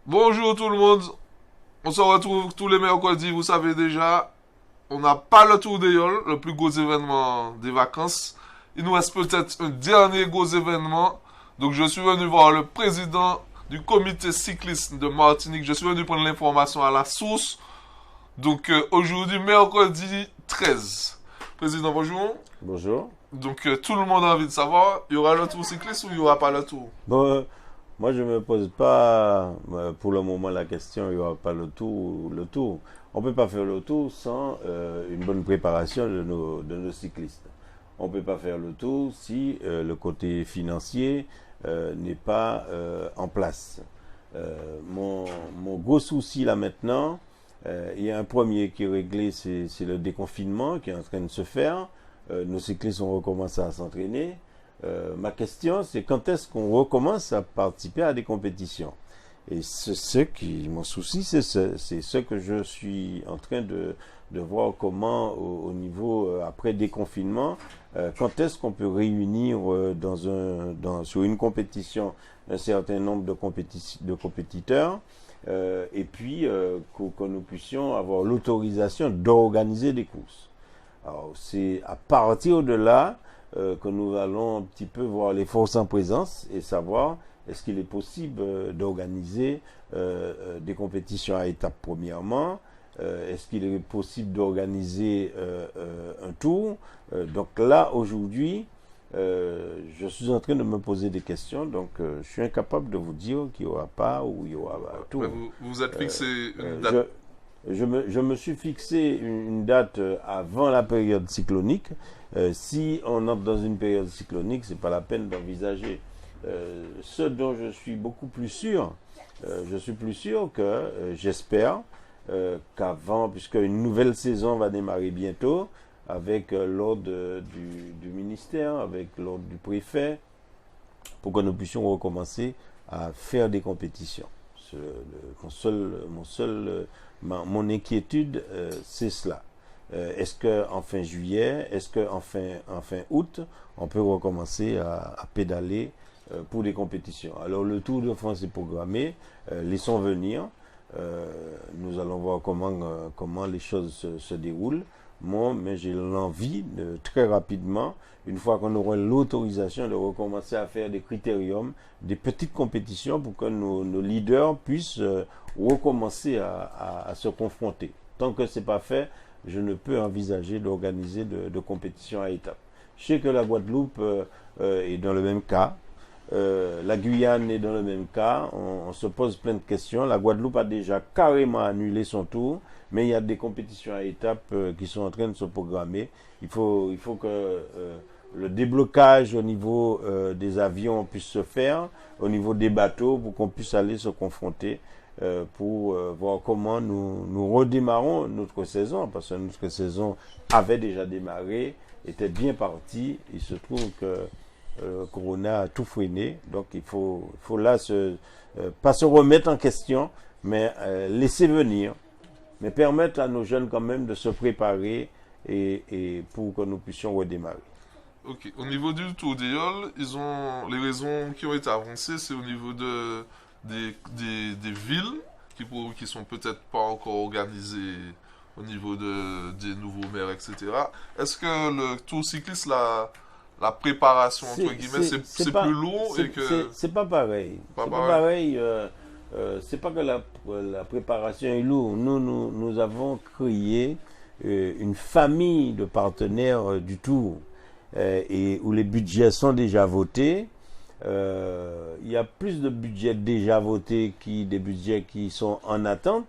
Bonjour tout le monde, on se retrouve tous les mercredis, vous savez déjà, on n'a pas le Tour des Yoles, le plus gros événement des vacances. Il nous reste peut-être un dernier gros événement, donc je suis venu voir le président du comité cycliste de Martinique, je suis venu prendre l'information à la source, donc aujourd'hui mercredi 13. Président, bonjour. Bonjour. Donc tout le monde a envie de savoir, il y aura le Tour cycliste ou il n'y aura pas le Tour? Bon, moi, je ne me pose pas pour le moment la question, il n'y aura pas le tour, le tour. On ne peut pas faire le tour sans une bonne préparation de nos cyclistes. On ne peut pas faire le tour si le côté financier n'est pas en place. Mon gros souci là maintenant, il y a un premier qui est réglé, c'est le déconfinement qui est en train de se faire. Nos cyclistes ont recommencé à s'entraîner. Ma question, c'est quand est-ce qu'on recommence à participer à des compétitions? Et mon souci, c'est ce que je suis en train de voir comment, au niveau après déconfinement, quand est-ce qu'on peut réunir sur une compétition un certain nombre de compétiteurs et puis que nous puissions avoir l'autorisation d'organiser des courses. Alors, c'est à partir de là que nous allons un petit peu voir les forces en présence et savoir est-ce qu'il est possible d'organiser des compétitions à étapes premièrement, est-ce qu'il est possible d'organiser un tour. Donc là, aujourd'hui, je suis en train de me poser des questions, donc je suis incapable de vous dire qu'il n'y aura pas ou il y aura un tour. Mais vous vous êtes fixé une Je, date. je me suis fixé une date avant la période cyclonique. Si on entre dans une période cyclonique, c'est pas la peine d'envisager. Ce dont je suis beaucoup plus sûr, j'espère qu'avant, puisque une nouvelle saison va démarrer bientôt, avec l'ordre du ministère, avec l'ordre du préfet, pour que nous puissions recommencer à faire des compétitions. Mon inquiétude, c'est cela. Est-ce qu'en fin juillet, est-ce qu'en fin août, on peut recommencer à pédaler pour des compétitions? Alors le Tour de France est programmé, laissons venir. Nous allons voir comment les choses se déroulent. Moi, mais j'ai l'envie très rapidement, une fois qu'on aura l'autorisation, de recommencer à faire des critériums, des petites compétitions pour que nos leaders puissent recommencer à se confronter. Tant que ce n'est pas fait, je ne peux envisager d'organiser de compétitions à étapes. Je sais que la Guadeloupe est dans le même cas. La Guyane est dans le même cas. On se pose plein de questions. La Guadeloupe a déjà carrément annulé son tour, mais il y a des compétitions à étapes qui sont en train de se programmer. Il faut que le déblocage au niveau des avions puisse se faire, au niveau des bateaux, pour qu'on puisse aller se confronter pour voir comment nous redémarrons notre saison, parce que notre saison avait déjà démarré, était bien partie. Il se trouve que Corona a tout freiné, donc il faut là pas se remettre en question, mais laisser venir, mais permettre à nos jeunes quand même de se préparer et pour que nous puissions redémarrer. Ok. Au niveau du Tour des Yoles, les raisons qui ont été avancées, c'est au niveau des villes qui sont peut-être pas encore organisées au niveau des nouveaux maires, etc. Est-ce que le Tour cycliste, la préparation, entre guillemets, c'est plus lourd et que... C'est pas pareil. Pas C'est pas pareil. pareil. C'est pas que la préparation est lourde. Nous avons créé une famille de partenaires du Tour et où les budgets sont déjà votés. Il y a plus de budgets déjà votés que des budgets qui sont en attente.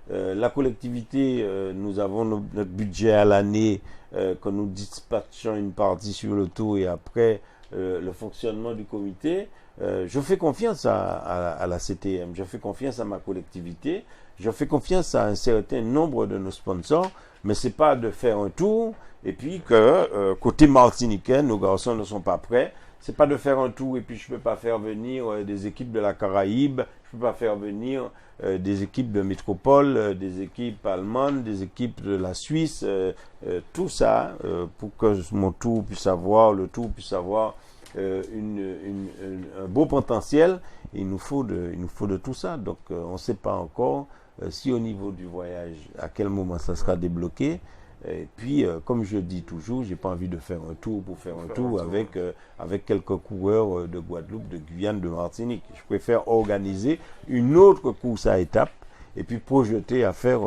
La collectivité, nous avons notre budget à l'année que nous dispatchons une partie sur le Tour et après le fonctionnement du comité. Je fais confiance à la CTM, je fais confiance à ma collectivité, je fais confiance à un certain nombre de nos sponsors, mais c'est pas de faire un tour et puis que côté martiniquais, nos garçons ne sont pas prêts. C'est pas de faire un tour et puis je peux pas faire venir des équipes de la Caraïbe, je peux pas faire venir des équipes de métropole, des équipes allemandes, des équipes de la Suisse, tout ça pour que mon tour puisse avoir, le tour puisse avoir un beau potentiel. Il nous faut de tout ça. Donc, on ne sait pas encore si au niveau du voyage, à quel moment ça sera débloqué. Et puis, comme je dis toujours, j'ai pas envie de faire un tour pour faire un tour avec quelques coureurs de Guadeloupe, de Guyane, de Martinique. Je préfère organiser une autre course à étapes et puis projeter à faire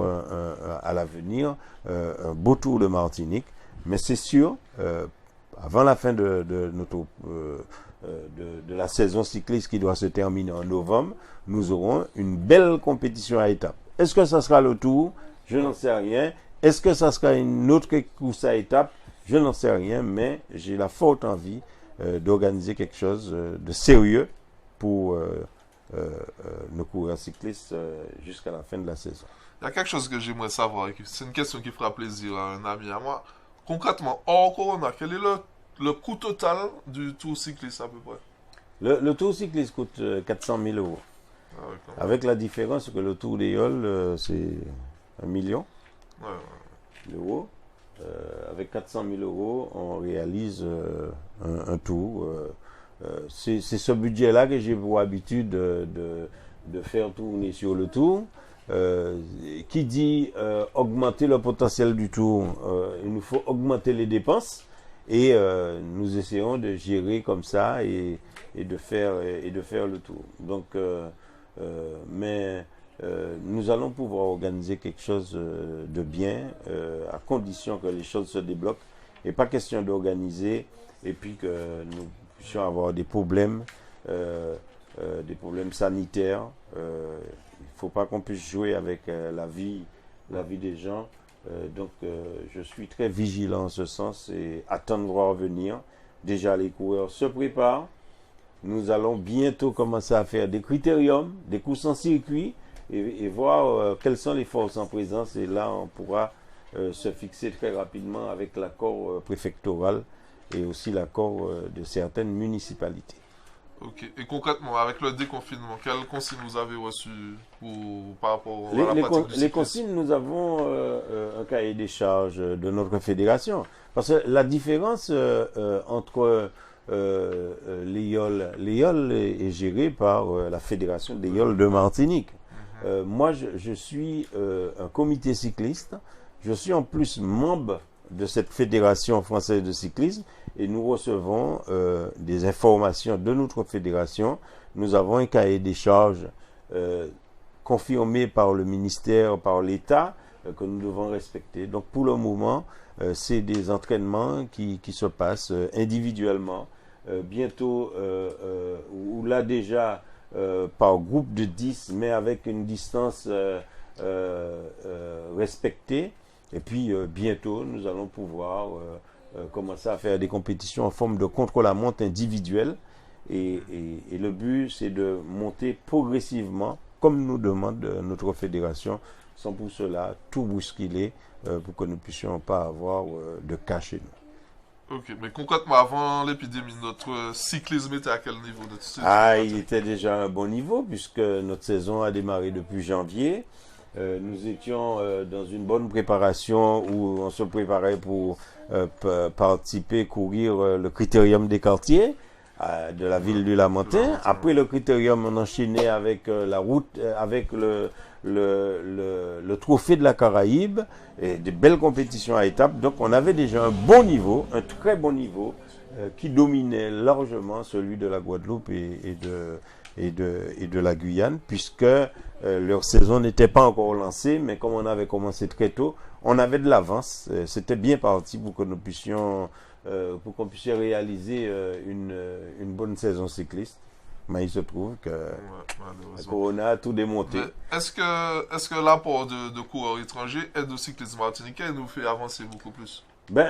à l'avenir un beau tour de Martinique. Mais c'est sûr, avant la fin de la saison cycliste qui doit se terminer en novembre, nous aurons une belle compétition à étapes. Est-ce que ça sera le tour? Je n'en sais rien. Est-ce que ça sera une autre course à étapes? Je n'en sais rien, mais j'ai la forte envie d'organiser quelque chose de sérieux pour nos coureurs cyclistes jusqu'à la fin de la saison. Il y a quelque chose que j'aimerais savoir, c'est une question qui fera plaisir à un ami à moi. Concrètement, hors Corona, quel est le coût total du tour cycliste à peu près? Le tour cycliste coûte 400 000 euros. Ah ouais, avec la différence que le tour des Yoles, c'est 1 million d'euros. Avec 400 000 euros, on réalise un tour. C'est ce budget-là que j'ai pour habitude de faire tourner sur le tour. Qui dit augmenter le potentiel du tour, il nous faut augmenter les dépenses et nous essayons de gérer comme ça et de faire le tour. Donc, mais nous allons pouvoir organiser quelque chose de bien à condition que les choses se débloquent. Et pas question d'organiser et puis que nous puissions avoir des problèmes sanitaires. Il ne faut pas qu'on puisse jouer avec la vie des gens. Donc, je suis très vigilant en ce sens et attends de voir venir. Déjà, les coureurs se préparent. Nous allons bientôt commencer à faire des critériums, des courses en circuit et voir quelles sont les forces en présence. Et là, on pourra se fixer très rapidement avec l'accord préfectoral et aussi l'accord de certaines municipalités. Ok. Et concrètement, avec le déconfinement, quelles consignes vous avez reçues par rapport à la pratique du cyclisme? Les consignes, nous avons un cahier des charges de notre fédération. Parce que la différence entre les Yoles est gérée par la fédération des Yoles de Martinique. Moi, je suis un comité cycliste. Je suis en plus membre de cette fédération française de cyclisme et nous recevons des informations de notre fédération. Nous avons un cahier des charges confirmé par le ministère, par l'État, que nous devons respecter. Donc pour le moment, c'est des entraînements qui se passent individuellement. Bientôt, ou là déjà par groupe de 10, mais avec une distance respectée. Et puis bientôt, nous allons pouvoir commencer à faire des compétitions en forme de contre-la-montre individuelle. Et le but, c'est de monter progressivement, comme nous demande notre fédération, sans pour cela tout bousculer pour que nous ne puissions pas avoir de cas chez nous. Ok, mais concrètement, avant l'épidémie, notre cyclisme était à quel niveau? Il était déjà à un bon niveau, puisque notre saison a démarré depuis janvier. Nous étions dans une bonne préparation où on se préparait pour participer, courir le critérium des quartiers de la ville du Lamentin. Après le critérium, on enchaînait avec la route, avec le trophée de la Caraïbe et de belles compétitions à étapes. Donc on avait déjà un bon niveau, un très bon niveau qui dominait largement celui de la Guadeloupe et de la Guyane, puisque leur saison n'était pas encore lancée, mais comme on avait commencé très tôt, on avait de l'avance. C'était bien parti pour que nous puissions qu'on puisse réaliser une bonne saison cycliste. Mais il se trouve que Corona a tout démonté. Est-ce que l'apport de coureurs étrangers aide au cyclisme martiniquais et nous fait avancer beaucoup plus? Le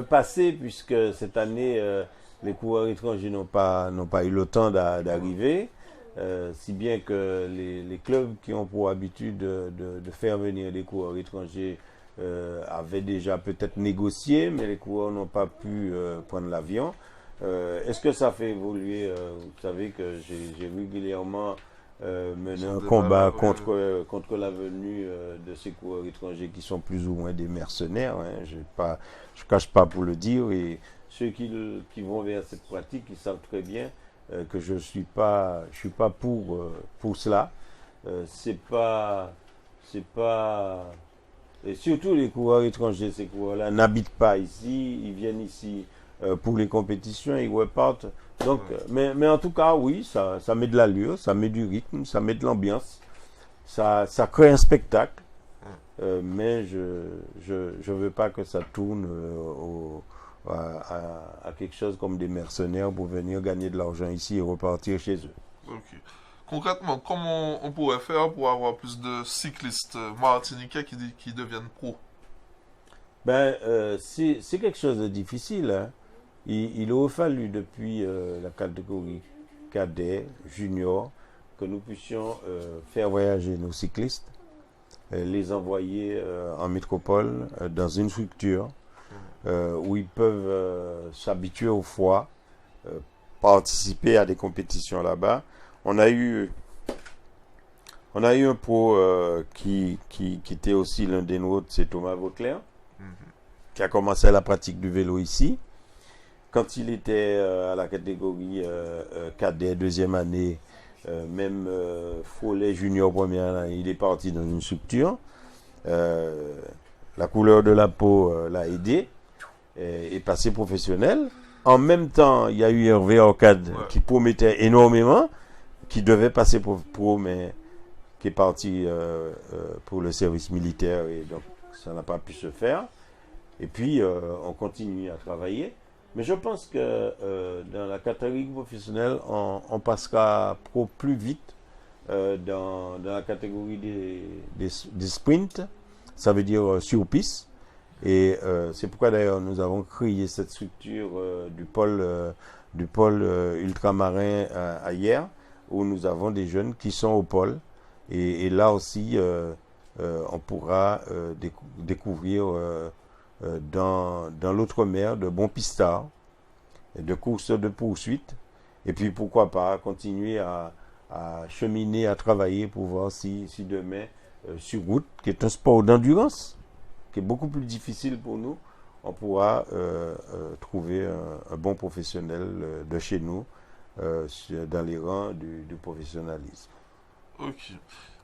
passé, puisque cette année, les coureurs étrangers n'ont pas eu le temps d'arriver, si bien que les clubs qui ont pour habitude de faire venir des coureurs étrangers avaient déjà peut-être négocié, mais les coureurs n'ont pas pu prendre l'avion. Est-ce que ça fait évoluer? Vous savez que j'ai régulièrement mener Sont un des combat malades, contre la venue de ces coureurs étrangers qui sont plus ou moins des mercenaires. Hein. Je cache pas pour le dire. Et ceux qui vont vers cette pratique, ils savent très bien que je suis pas pour cela. C'est pas, et surtout les coureurs étrangers, ces coureurs-là n'habitent pas ici, ils viennent ici pour les compétitions, ils repartent. Donc, mais en tout cas, oui, ça met de l'allure, ça met du rythme, ça met de l'ambiance, ça crée un spectacle. Mais je veux pas que ça tourne à quelque chose comme des mercenaires pour venir gagner de l'argent ici et repartir chez eux. Ok. Concrètement, comment on pourrait faire pour avoir plus de cyclistes martiniquais qui deviennent pros? Ben, c'est quelque chose de difficile. Hein. Il aurait fallu depuis la catégorie cadet, junior, que nous puissions faire voyager nos cyclistes, les envoyer en métropole dans une structure où ils peuvent s'habituer au froid, euh, participer à des compétitions là-bas. On a eu, on a eu un pro qui était aussi l'un des nôtres, c'est Thomas Vauclair, qui a commencé la pratique du vélo ici. Quand il était à la catégorie cadet, deuxième année, même Follet junior première année, il est parti dans une structure. La couleur de la peau l'a aidé, est passé professionnel. En même temps, il y a eu Hervé Orcade qui promettait énormément, qui devait passer pro, mais qui est parti pour le service militaire et donc ça n'a pas pu se faire. Et puis, on continue à travailler. Mais je pense que dans la catégorie professionnelle, passera pro plus vite dans la catégorie des sprints, ça veut dire sur piste. Et c'est pourquoi d'ailleurs nous avons créé cette structure du pôle ultramarin à hier, où nous avons des jeunes qui sont au pôle. Et là aussi, on pourra découvrir dans l'outre-mer de bons pistards, de courses de poursuite, et puis pourquoi pas continuer à cheminer, à travailler pour voir si demain, sur route, qui est un sport d'endurance, qui est beaucoup plus difficile pour nous, on pourra trouver un bon professionnel de chez nous dans les rangs du professionnalisme. Ok.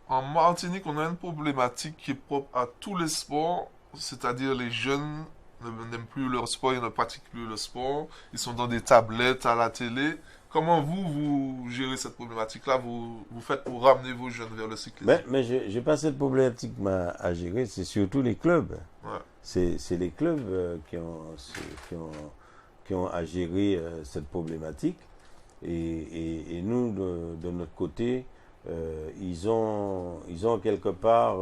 En Martinique, on a une problématique qui est propre à tous les sports, c'est-à-dire les jeunes n'aiment plus leur sport, ils ne pratiquent plus le sport, ils sont dans des tablettes à la télé. Comment vous gérez cette problématique-là? Vous faites pour ramener vos jeunes vers le cyclisme? Mais je n'ai pas cette problématique à gérer, c'est surtout les clubs. Ouais. C'est les clubs qui ont à gérer cette problématique. Et nous, de notre côté, ils ont quelque part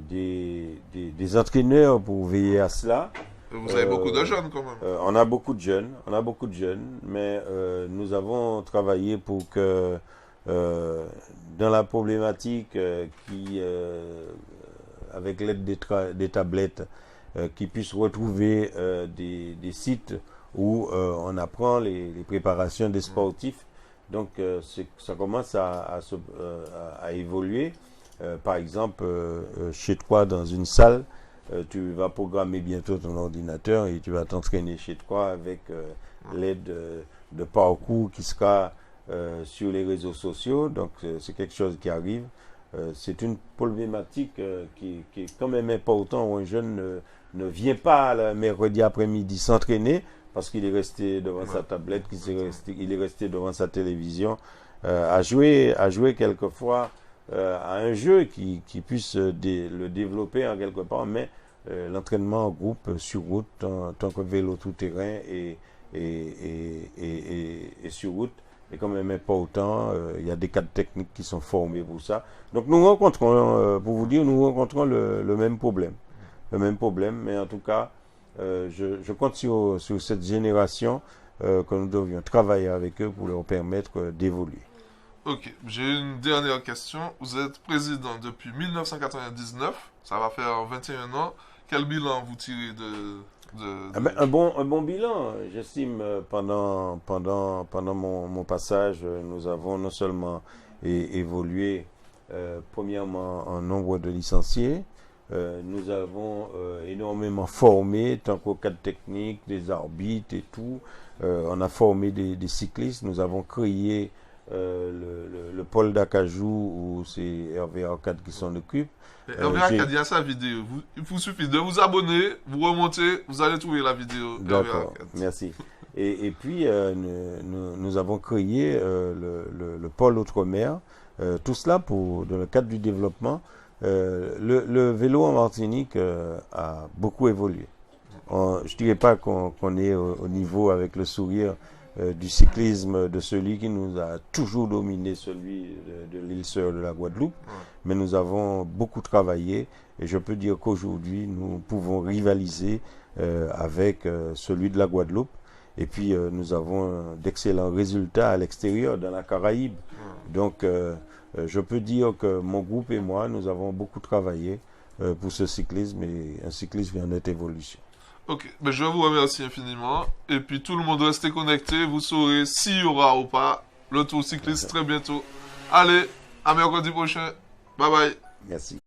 des entraîneurs pour veiller à cela. Vous avez beaucoup de jeunes quand même. On a beaucoup de jeunes, mais nous avons travaillé pour que dans la problématique avec l'aide des tablettes, qui puissent retrouver des sites où on apprend les préparations des sportifs. Donc ça commence à évoluer. Par exemple, chez toi, dans une salle, tu vas programmer bientôt ton ordinateur et tu vas t'entraîner chez toi avec l'aide de parcours qui sera sur les réseaux sociaux. Donc c'est quelque chose qui arrive. C'est une problématique qui est quand même importante où un jeune ne vient pas le mercredi après-midi s'entraîner parce qu'il est resté devant sa tablette, il est resté devant sa télévision, à jouer quelquefois à un jeu qui puisse le développer en quelque part, mais l'entraînement en groupe sur route, tant que vélo tout-terrain et sur route, est quand même important. Il y a des cadres techniques qui sont formés pour ça. Donc nous rencontrons, pour vous dire, nous rencontrons le même problème. Le même problème, mais en tout cas, je compte sur cette génération que nous devions travailler avec eux pour leur permettre d'évoluer. Ok, j'ai une dernière question. Vous êtes président depuis 1999, ça va faire 21 ans. Quel bilan vous tirez Un bon bilan, j'estime, pendant mon passage, nous avons non seulement et évolué premièrement en nombre de licenciés. Nous avons énormément formé, tant qu'au cadre technique, des arbitres et tout. On a formé des cyclistes. Nous avons créé le pôle d'Acajou où c'est Hervé Arcade qui s'en occupe. Hervé Arcade, il y a sa vidéo. Il vous suffit de vous abonner, vous remontez, vous allez trouver la vidéo. D'accord, merci. Et puis, nous avons créé le pôle Outre-mer. Tout cela dans le cadre du développement. Le vélo en Martinique a beaucoup évolué. Je ne dirais pas qu'on est au niveau avec le sourire du cyclisme de celui qui nous a toujours dominé, celui de l'île Sœur de la Guadeloupe. Mais nous avons beaucoup travaillé et je peux dire qu'aujourd'hui, nous pouvons rivaliser avec celui de la Guadeloupe. Et puis, nous avons d'excellents résultats à l'extérieur, dans la Caraïbe. Donc, je peux dire que mon groupe et moi, nous avons beaucoup travaillé pour ce cyclisme et un cyclisme vient d'être évolution. Ok, ben je vous remercie infiniment. Et puis tout le monde restez connecté, vous saurez s'il y aura ou pas le tour cycliste très bientôt. Allez, à mercredi prochain. Bye bye. Merci.